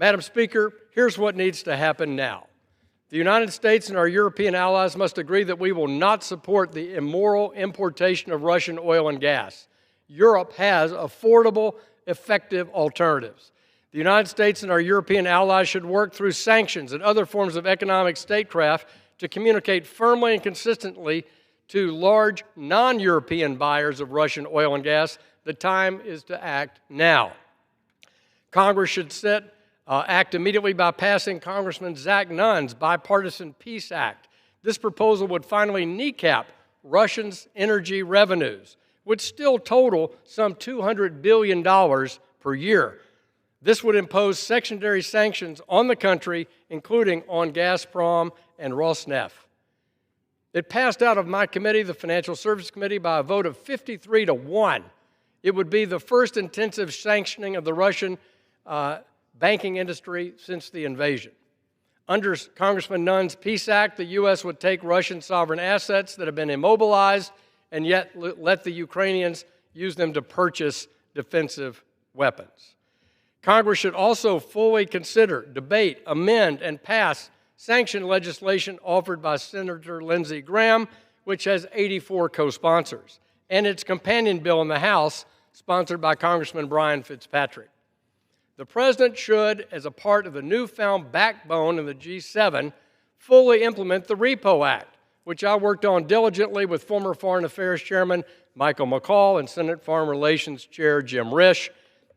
Madam Speaker, here's what needs to happen now. The United States and our European allies must agree that we will not support the immoral importation of Russian oil and gas. Europe has affordable, effective alternatives. The United States and our European allies should work through sanctions and other forms of economic statecraft to communicate firmly and consistently to large non-European buyers of Russian oil and gas. The time is to act now. Congress should act immediately by passing Congressman Zach Nunn's Bipartisan Peace Act. This proposal would finally kneecap Russia's energy revenues, which still total some $200 billion per year. This would impose secondary sanctions on the country, including on Gazprom and Rosneft. It passed out of my committee, the Financial Services Committee, by a vote of 53-1. It would be the first intensive sanctioning of the Russian banking industry since the invasion. Under Congressman Nunn's Peace Act, the U.S. would take Russian sovereign assets that have been immobilized and yet let the Ukrainians use them to purchase defensive weapons. Congress should also fully consider, debate, amend, and pass sanction legislation offered by Senator Lindsey Graham, which has 84 co-sponsors, and its companion bill in the House, sponsored by Congressman Brian Fitzpatrick. The President should, as a part of the newfound backbone of the G7, fully implement the REPO Act, which I worked on diligently with former Foreign Affairs Chairman Michael McCaul and Senate Foreign Relations Chair Jim Risch.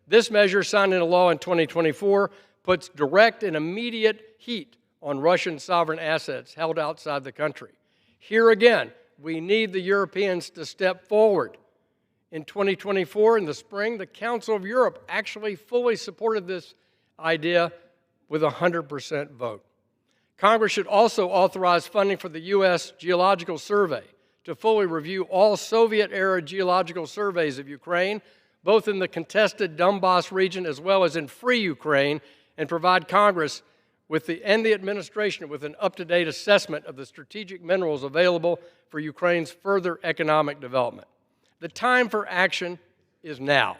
This measure, signed into law in 2024, puts direct and immediate heat on Russian sovereign assets held outside the country. Here again, we need the Europeans to step forward. In 2024, in the spring, the Council of Europe actually fully supported this idea with a 100% vote. Congress should also authorize funding for the U.S. Geological Survey to fully review all Soviet-era geological surveys of Ukraine, both in the contested Donbass region as well as in free Ukraine, and provide Congress and the administration with an up-to-date assessment of the strategic minerals available for Ukraine's further economic development. The time for action is now.